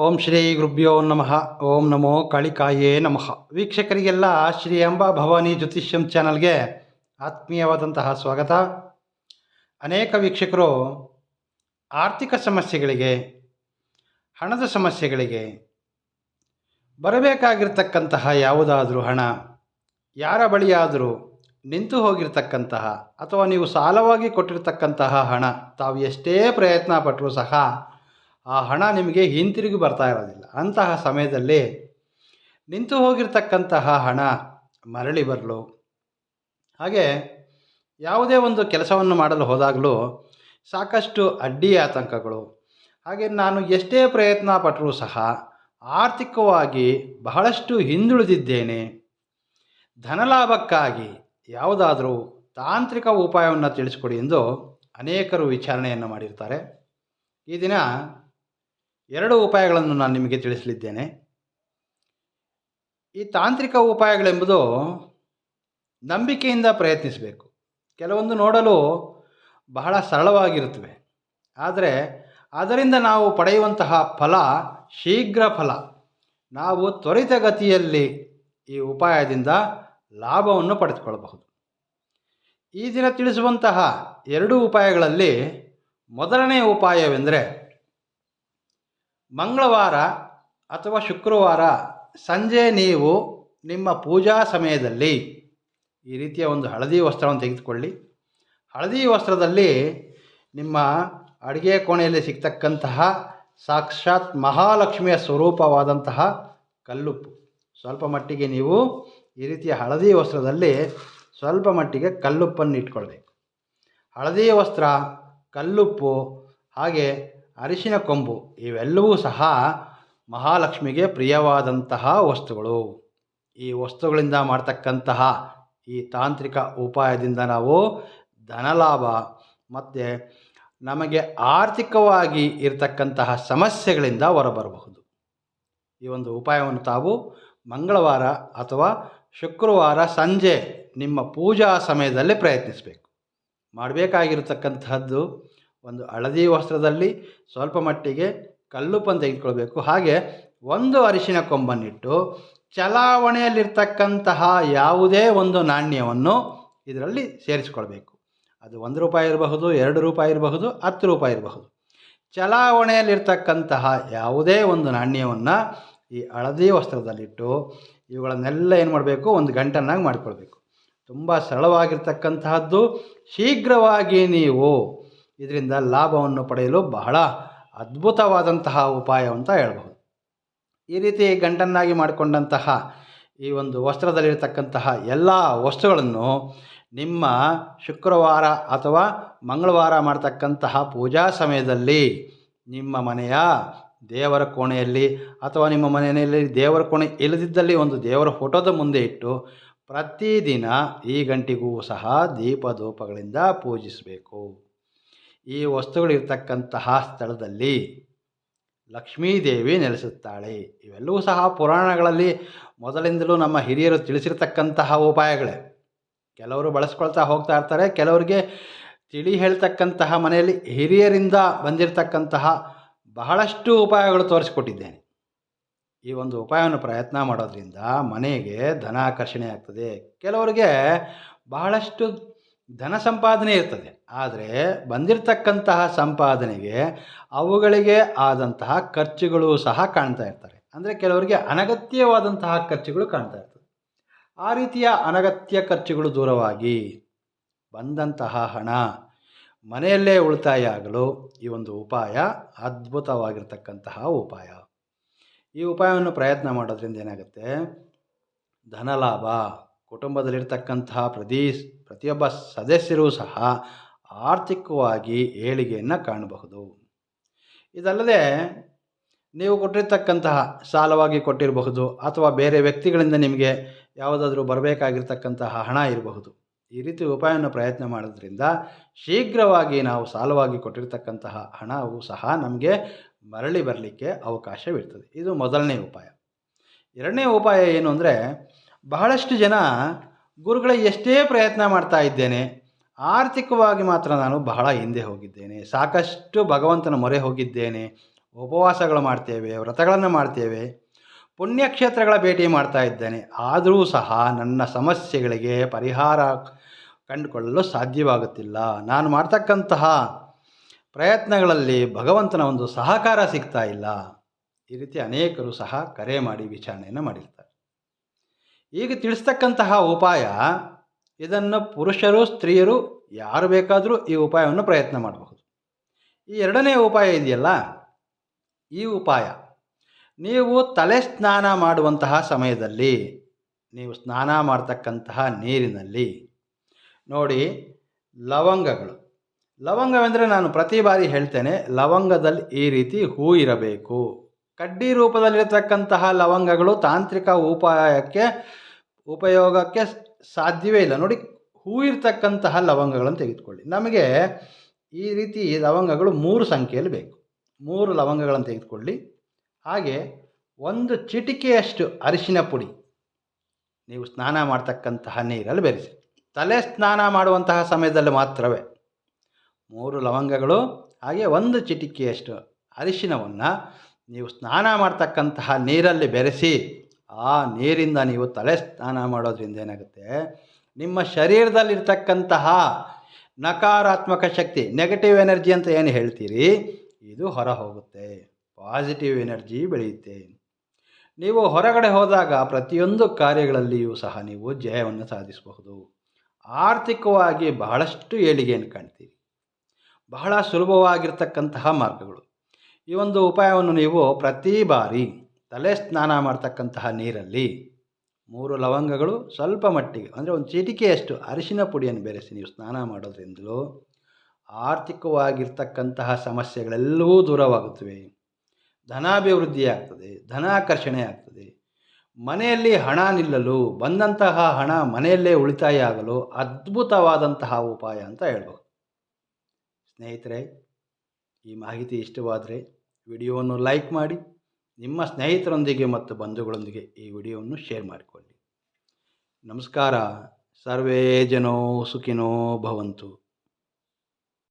ಓಂ ಶ್ರೀ ಗುರುಭ್ಯೋ ನಮಃ. ಓಂ ನಮೋ ಕಾಳಿಕಾಯೇ ನಮಃ. ವೀಕ್ಷಕರಿಗೆಲ್ಲ ಶ್ರೀ ಅಂಬಾ ಭವಾನಿ ಜ್ಯೋತಿಷ್ಯಂ ಚಾನಲ್ಗೆ ಆತ್ಮೀಯವಾದಂತಹ ಸ್ವಾಗತ. ಅನೇಕ ವೀಕ್ಷಕರು ಆರ್ಥಿಕ ಸಮಸ್ಯೆಗಳಿಗೆ, ಹಣದ ಸಮಸ್ಯೆಗಳಿಗೆ, ಬರಬೇಕಾಗಿರ್ತಕ್ಕಂತಹ ಯಾವುದಾದ್ರೂ ಹಣ ಯಾರ ಬಳಿಯಾದರೂ ನಿಂತು ಹೋಗಿರ್ತಕ್ಕಂತಹ ಅಥವಾ ನೀವು ಸಾಲವಾಗಿ ಕೊಟ್ಟಿರ್ತಕ್ಕಂತಹ ಹಣ ತಾವು ಎಷ್ಟೇ ಪ್ರಯತ್ನ ಪಟ್ಟರೂ ಸಹ ಆ ಹಣ ನಿಮಗೆ ಹಿಂತಿರುಗಿ ಬರ್ತಾ ಇರೋದಿಲ್ಲ. ಅಂತಹ ಸಮಯದಲ್ಲಿ ನಿಂತು ಹೋಗಿರ್ತಕ್ಕಂತಹ ಹಣ ಮರಳಿ ಬರಲು, ಹಾಗೆ ಯಾವುದೇ ಒಂದು ಕೆಲಸವನ್ನು ಮಾಡಲು ಹೋದಾಗಲೂ ಸಾಕಷ್ಟು ಅಡ್ಡಿ ಆತಂಕಗಳು, ಹಾಗೆ ನಾನು ಎಷ್ಟೇ ಪ್ರಯತ್ನ ಪಟ್ಟರೂ ಸಹ ಆರ್ಥಿಕವಾಗಿ ಬಹಳಷ್ಟು ಹಿಂದುಳಿದಿದ್ದೇನೆ, ಧನಲಾಭಕ್ಕಾಗಿ ಯಾವುದಾದರೂ ತಾಂತ್ರಿಕ ಉಪಾಯವನ್ನು ತಿಳಿಸ್ಕೊಡಿ ಎಂದು ಅನೇಕರು ವಿಚಾರಣೆಯನ್ನು ಮಾಡಿರ್ತಾರೆ. ಈ ದಿನ 2 ಉಪಾಯಗಳನ್ನು ನಾನು ನಿಮಗೆ ತಿಳಿಸಲಿದ್ದೇನೆ. ಈ ತಾಂತ್ರಿಕ ಉಪಾಯಗಳೆಂಬುದು ನಂಬಿಕೆಯಿಂದ ಪ್ರಯತ್ನಿಸಬೇಕು. ಕೆಲವೊಂದು ನೋಡಲು ಬಹಳ ಸರಳವಾಗಿರುತ್ತವೆ, ಆದರೆ ಅದರಿಂದ ನಾವು ಪಡೆಯುವಂತಹ ಫಲ ಶೀಘ್ರ ಫಲ. ನಾವು ತ್ವರಿತಗತಿಯಲ್ಲಿ ಈ ಉಪಾಯದಿಂದ ಲಾಭವನ್ನು ಪಡೆದುಕೊಳ್ಳಬಹುದು. ಈ ದಿನ ತಿಳಿಸುವಂತಹ 2 ಉಪಾಯಗಳಲ್ಲಿ ಮೊದಲನೇ ಉಪಾಯವೆಂದರೆ, ಮಂಗಳವಾರ ಅಥವಾ ಶುಕ್ರವಾರ ಸಂಜೆ ನೀವು ನಿಮ್ಮ ಪೂಜಾ ಸಮಯದಲ್ಲಿ ಈ ರೀತಿಯ ಒಂದು ಹಳದಿ ವಸ್ತ್ರವನ್ನು ತೆಗೆದುಕೊಳ್ಳಿ. ಹಳದಿ ವಸ್ತ್ರದಲ್ಲಿ ನಿಮ್ಮ ಅಡುಗೆ ಕೋಣೆಯಲ್ಲಿ ಸಿಗ್ತಕ್ಕಂತಹ ಸಾಕ್ಷಾತ್ ಮಹಾಲಕ್ಷ್ಮಿಯ ಸ್ವರೂಪವಾದಂತಹ ಕಲ್ಲುಪ್ಪು, ಸ್ವಲ್ಪ ಮಟ್ಟಿಗೆ ನೀವು ಈ ರೀತಿಯ ಹಳದಿ ವಸ್ತ್ರದಲ್ಲಿ ಸ್ವಲ್ಪ ಮಟ್ಟಿಗೆ ಕಲ್ಲುಪ್ಪನ್ನು ಇಟ್ಕೊಳ್ಬೇಕು. ಹಳದಿ ವಸ್ತ್ರ, ಕಲ್ಲುಪ್ಪು, ಹಾಗೆ ಅರಿಶಿನ ಕೊಂಬು ಇವೆಲ್ಲವೂ ಸಹ ಮಹಾಲಕ್ಷ್ಮಿಗೆ ಪ್ರಿಯವಾದಂತಹ ವಸ್ತುಗಳು. ಈ ವಸ್ತುಗಳಿಂದ ಮಾಡ್ತಕ್ಕಂತಹ ಈ ತಾಂತ್ರಿಕ ಉಪಾಯದಿಂದ ನಾವು ಧನಲಾಭ ಮತ್ತು ನಮಗೆ ಆರ್ಥಿಕವಾಗಿ ಇರತಕ್ಕಂತಹ ಸಮಸ್ಯೆಗಳಿಂದ ಹೊರಬರಬಹುದು. ಈ ಒಂದು ಉಪಾಯವನ್ನು ತಾವು ಮಂಗಳವಾರ ಅಥವಾ ಶುಕ್ರವಾರ ಸಂಜೆ ನಿಮ್ಮ ಪೂಜಾ ಸಮಯದಲ್ಲಿ ಪ್ರಯತ್ನಿಸಬೇಕು. ಮಾಡಬೇಕಾಗಿರತಕ್ಕಂತಹದ್ದು, ಒಂದು ಹಳದಿ ವಸ್ತ್ರದಲ್ಲಿ ಸ್ವಲ್ಪ ಮಟ್ಟಿಗೆ ಕಲ್ಲುಪ್ಪನ್ನು ತೆಗೆದುಕೊಳ್ಬೇಕು, ಹಾಗೆ ಒಂದು ಅರಿಶಿನ ಕೊಂಬನ್ನಿಟ್ಟು ಚಲಾವಣೆಯಲ್ಲಿರ್ತಕ್ಕಂತಹ ಯಾವುದೇ ಒಂದು ನಾಣ್ಯವನ್ನು ಇದರಲ್ಲಿ ಸೇರಿಸ್ಕೊಳ್ಬೇಕು. ಅದು 1 ರೂಪಾಯಿ ಇರಬಹುದು, 2 ರೂಪಾಯಿ ಇರಬಹುದು, 10 ರೂಪಾಯಿ ಇರಬಹುದು. ಚಲಾವಣೆಯಲ್ಲಿರ್ತಕ್ಕಂತಹ ಯಾವುದೇ ಒಂದು ನಾಣ್ಯವನ್ನು ಈ ಹಳದಿ ವಸ್ತ್ರದಲ್ಲಿಟ್ಟು ಇವುಗಳನ್ನೆಲ್ಲ ಏನು ಮಾಡಬೇಕು, ಒಂದು ಗಂಟನ್ನಾಗಿ ಮಾಡಿಕೊಳ್ಬೇಕು. ತುಂಬ ಸರಳವಾಗಿರ್ತಕ್ಕಂತಹದ್ದು. ಶೀಘ್ರವಾಗಿ ನೀವು ಇದರಿಂದ ಲಾಭವನ್ನು ಪಡೆಯಲು ಬಹಳ ಅದ್ಭುತವಾದಂತಹ ಉಪಾಯ ಅಂತ ಹೇಳ್ಬಹುದು. ಈ ರೀತಿ ಗಂಟನ್ನಾಗಿ ಮಾಡಿಕೊಂಡಂತಹ ಈ ಒಂದು ವಸ್ತ್ರದಲ್ಲಿರ್ತಕ್ಕಂತಹ ಎಲ್ಲ ವಸ್ತುಗಳನ್ನು ನಿಮ್ಮ ಶುಕ್ರವಾರ ಅಥವಾ ಮಂಗಳವಾರ ಮಾಡ್ತಕ್ಕಂತಹ ಪೂಜಾ ಸಮಯದಲ್ಲಿ ನಿಮ್ಮ ಮನೆಯ ದೇವರ ಕೋಣೆಯಲ್ಲಿ ಅಥವಾ ನಿಮ್ಮ ಮನೆಯಲ್ಲಿ ದೇವರ ಕೋಣೆ ಇಲ್ಲದಿದ್ದಲ್ಲಿ ಒಂದು ದೇವರ ಫೋಟೋದ ಮುಂದೆ ಇಟ್ಟು ಪ್ರತಿದಿನ ಈ ಗಂಟೆಗೂ ಸಹ ದೀಪಧೂಪಗಳಿಂದ ಪೂಜಿಸಬೇಕು. ಈ ವಸ್ತುಗಳಿರ್ತಕ್ಕಂತಹ ಸ್ಥಳದಲ್ಲಿ ಲಕ್ಷ್ಮೀದೇವಿ ನೆಲೆಸುತ್ತಾಳೆ. ಇವೆಲ್ಲವೂ ಸಹ ಪುರಾಣಗಳಲ್ಲಿ ಮೊದಲಿಂದಲೂ ನಮ್ಮ ಹಿರಿಯರು ತಿಳಿಸಿರ್ತಕ್ಕಂತಹ ಉಪಾಯಗಳೇ. ಕೆಲವರು ಬಳಸ್ಕೊಳ್ತಾ ಹೋಗ್ತಾ ಇರ್ತಾರೆ, ಕೆಲವರಿಗೆ ತಿಳಿ ಹೇಳ್ತಕ್ಕಂತಹ ಮನೆಯಲ್ಲಿ ಹಿರಿಯರಿಂದ ಬಂದಿರತಕ್ಕಂತಹ ಬಹಳಷ್ಟು ಉಪಾಯಗಳು ತೋರಿಸಿಕೊಟ್ಟಿದ್ದೇನೆ. ಈ ಒಂದು ಉಪಾಯವನ್ನು ಪ್ರಯತ್ನ ಮಾಡೋದ್ರಿಂದ ಮನೆಗೆ ಧನ ಆಕರ್ಷಣೆ ಆಗ್ತದೆ. ಕೆಲವರಿಗೆ ಬಹಳಷ್ಟು ಧನ ಸಂಪಾದನೆ ಇರ್ತದೆ, ಆದರೆ ಬಂದಿರತಕ್ಕಂತಹ ಸಂಪಾದನೆಗೆ ಅವುಗಳಿಗೆ ಆದಂತಹ ಖರ್ಚುಗಳು ಸಹ ಕಾಣ್ತಾ ಇರ್ತಾರೆ. ಅಂದರೆ ಕೆಲವರಿಗೆ ಅನಗತ್ಯವಾದಂತಹ ಖರ್ಚುಗಳು ಕಾಣ್ತಾ ಇರ್ತದೆ. ಆ ರೀತಿಯ ಅನಗತ್ಯ ಖರ್ಚುಗಳು ದೂರವಾಗಿ ಬಂದಂತಹ ಹಣ ಮನೆಯಲ್ಲೇ ಉಳಿತಾಯ ಆಗಲು ಈ ಒಂದು ಉಪಾಯ ಅದ್ಭುತವಾಗಿರ್ತಕ್ಕಂತಹ ಉಪಾಯ. ಈ ಉಪಾಯವನ್ನು ಪ್ರಯತ್ನ ಮಾಡೋದ್ರಿಂದ ಏನಾಗುತ್ತೆ, ಧನಲಾಭ, ಕುಟುಂಬದಲ್ಲಿರ್ತಕ್ಕಂತಹ ಪ್ರತಿಯೊಬ್ಬ ಸದಸ್ಯರೂ ಸಹ ಆರ್ಥಿಕವಾಗಿ ಏಳಿಗೆಯನ್ನು ಕಾಣಬಹುದು. ಇದಲ್ಲದೆ ನೀವು ಕೊಟ್ಟಿರ್ತಕ್ಕಂತಹ ಸಾಲವಾಗಿ ಕೊಟ್ಟಿರಬಹುದು ಅಥವಾ ಬೇರೆ ವ್ಯಕ್ತಿಗಳಿಂದ ನಿಮಗೆ ಯಾವುದಾದ್ರೂ ಬರಬೇಕಾಗಿರ್ತಕ್ಕಂತಹ ಹಣ ಇರಬಹುದು. ಈ ರೀತಿ ಉಪಾಯವನ್ನು ಪ್ರಯತ್ನ ಮಾಡೋದ್ರಿಂದ ಶೀಘ್ರವಾಗಿ ನಾವು ಸಾಲವಾಗಿ ಕೊಟ್ಟಿರ್ತಕ್ಕಂತಹ ಹಣವು ಸಹ ನಮಗೆ ಮರಳಿ ಬರಲಿಕ್ಕೆ ಅವಕಾಶವಿರ್ತದೆ. ಇದು ಮೊದಲನೇ ಉಪಾಯ. 2ನೇ ಉಪಾಯ ಏನು ಅಂದರೆ, ಬಹಳಷ್ಟು ಜನ ಗುರುಗಳೇ ಎಷ್ಟೇ ಪ್ರಯತ್ನ ಮಾಡ್ತಾ ಇದ್ದೇನೆ, ಆರ್ಥಿಕವಾಗಿ ಮಾತ್ರ ನಾನು ಬಹಳ ಹಿಂದೆ ಹೋಗಿದ್ದೇನೆ, ಸಾಕಷ್ಟು ಭಗವಂತನ ಮೊರೆ ಹೋಗಿದ್ದೇನೆ, ಉಪವಾಸಗಳು ಮಾಡ್ತೇವೆ, ವ್ರತಗಳನ್ನು ಮಾಡ್ತೇವೆ, ಪುಣ್ಯಕ್ಷೇತ್ರಗಳ ಭೇಟಿ ಮಾಡ್ತಾ ಇದ್ದೇನೆ. ಆದರೂ ಸಹ ನನ್ನ ಸಮಸ್ಯೆಗಳಿಗೆ ಪರಿಹಾರ ಕಂಡುಕೊಳ್ಳಲು ಸಾಧ್ಯವಾಗುತ್ತಿಲ್ಲ. ನಾನು ಮಾಡ್ತಕ್ಕಂತಹ ಪ್ರಯತ್ನಗಳಲ್ಲಿ ಭಗವಂತನ ಒಂದು ಸಹಕಾರ ಸಿಗ್ತಾ ಇಲ್ಲ. ಈ ರೀತಿ ಅನೇಕರು ಸಹ ಕರೆ ಮಾಡಿ ವಿಚಾರಣೆಯನ್ನು ಮಾಡಿರ್ತಾರೆ. ಈಗ ತಿಳಿಸ್ತಕ್ಕಂತಹ ಉಪಾಯ, ಇದನ್ನು ಪುರುಷರು ಸ್ತ್ರೀಯರು ಯಾರು ಬೇಕಾದರೂ ಈ ಉಪಾಯವನ್ನು ಪ್ರಯತ್ನ ಮಾಡಬಹುದು. ಈ ಎರಡನೇ ಉಪಾಯ ಇದೆಯಲ್ಲ, ಈ ಉಪಾಯ ನೀವು ತಲೆ ಸ್ನಾನ ಮಾಡುವಂತಹ ಸಮಯದಲ್ಲಿ, ನೀವು ಸ್ನಾನ ಮಾಡ್ತಕ್ಕಂತಹ ನೀರಿನಲ್ಲಿ ನೋಡಿ, ಲವಂಗವೆಂದರೆ ನಾನು ಪ್ರತಿ ಬಾರಿ ಹೇಳ್ತೇನೆ, ಲವಂಗದಲ್ಲಿ ಈ ರೀತಿ ಹೂ ಇರಬೇಕು. ಕಡ್ಡಿ ರೂಪದಲ್ಲಿರತಕ್ಕಂತಹ ಲವಂಗಗಳು ತಾಂತ್ರಿಕ ಉಪಯೋಗಕ್ಕೆ ಸಾಧ್ಯವೇ ಇಲ್ಲ. ನೋಡಿ, ಹೂ ಇರ್ತಕ್ಕಂತಹ ಲವಂಗಗಳನ್ನು ತೆಗೆದುಕೊಳ್ಳಿ. ನಮಗೆ ಈ ರೀತಿ ಲವಂಗಗಳು 3 ಸಂಖ್ಯೆಯಲ್ಲಿ ಬೇಕು. 3 ಲವಂಗಗಳನ್ನು ತೆಗೆದುಕೊಳ್ಳಿ. ಹಾಗೆ 1 ಚಿಟಿಕೆಯಷ್ಟು ಅರಿಶಿನ ಪುಡಿ ನೀವು ಸ್ನಾನ ಮಾಡ್ತಕ್ಕಂತಹ ನೀರಲ್ಲಿ ಬೆರೆಸಿ. ತಲೆ ಸ್ನಾನ ಮಾಡುವಂತಹ ಸಮಯದಲ್ಲಿ ಮಾತ್ರವೇ. 3 ಲವಂಗಗಳು ಹಾಗೆ 1 ಚಿಟಿಕೆಯಷ್ಟು ಅರಿಶಿನವನ್ನು ನೀವು ಸ್ನಾನ ಮಾಡ್ತಕ್ಕಂತಹ ನೀರಲ್ಲಿ ಬೆರೆಸಿ, ಆ ನೀರಿಂದ ನೀವು ತಲೆ ಸ್ನಾನ ಮಾಡೋದ್ರಿಂದ ಏನಾಗುತ್ತೆ, ನಿಮ್ಮ ಶರೀರದಲ್ಲಿರ್ತಕ್ಕಂತಹ ನಕಾರಾತ್ಮಕ ಶಕ್ತಿ, ನೆಗೆಟಿವ್ ಎನರ್ಜಿ ಅಂತ ಏನು ಹೇಳ್ತೀರಿ, ಇದು ಹೊರ ಹೋಗುತ್ತೆ. ಪಾಸಿಟಿವ್ ಎನರ್ಜಿ ಬೆಳೆಯುತ್ತೆ. ನೀವು ಹೊರಗಡೆ ಹೋದಾಗ ಪ್ರತಿಯೊಂದು ಕಾರ್ಯಗಳಲ್ಲಿಯೂ ಸಹ ನೀವು ಜಯವನ್ನು ಸಾಧಿಸಬಹುದು. ಆರ್ಥಿಕವಾಗಿ ಬಹಳಷ್ಟು ಏಳಿಗೆಯನ್ನು ಕಾಣ್ತೀರಿ. ಬಹಳ ಸುಲಭವಾಗಿರ್ತಕ್ಕಂತಹ ಮಾರ್ಗಗಳು. ಈ ಒಂದು ಉಪಾಯವನ್ನು ನೀವು ಪ್ರತಿ ಬಾರಿ ತಲೆ ಸ್ನಾನ ಮಾಡ್ತಕ್ಕಂತಹ ನೀರಲ್ಲಿ 3 ಲವಂಗಗಳು, ಸ್ವಲ್ಪ ಮಟ್ಟಿಗೆ ಅಂದರೆ 1 ಚಿಟಿಕೆಯಷ್ಟು ಅರಿಶಿನ ಪುಡಿಯನ್ನು ಬೆರೆಸಿ ನೀವು ಸ್ನಾನ ಮಾಡೋದ್ರಿಂದಲೂ ಆರ್ಥಿಕವಾಗಿರ್ತಕ್ಕಂತಹ ಸಮಸ್ಯೆಗಳೆಲ್ಲವೂ ದೂರವಾಗುತ್ತವೆ. ಧನಾಭಿವೃದ್ಧಿ ಆಗ್ತದೆ, ಧನಾಕರ್ಷಣೆ ಆಗ್ತದೆ. ಮನೆಯಲ್ಲಿ ಹಣ ನಿಲ್ಲಲು, ಬಂದಂತಹ ಹಣ ಮನೆಯಲ್ಲೇ ಉಳಿತಾಯ ಆಗಲು ಅದ್ಭುತವಾದಂತಹ ಉಪಾಯ ಅಂತ ಹೇಳ್ಬೋದು. ಸ್ನೇಹಿತರೆ, ಈ ಮಾಹಿತಿ ಇಷ್ಟವಾದರೆ ವಿಡಿಯೋವನ್ನು ಲೈಕ್ ಮಾಡಿ, ನಿಮ್ಮ ಸ್ನೇಹಿತರೊಂದಿಗೆ ಮತ್ತು ಬಂಧುಗಳೊಂದಿಗೆ ಈ ವಿಡಿಯೋವನ್ನು ಶೇರ್ ಮಾಡಿಕೊಳ್ಳಿ. ನಮಸ್ಕಾರ. ಸರ್ವೇ ಜನೋ ಸುಖಿನೋ ಭವಂತು.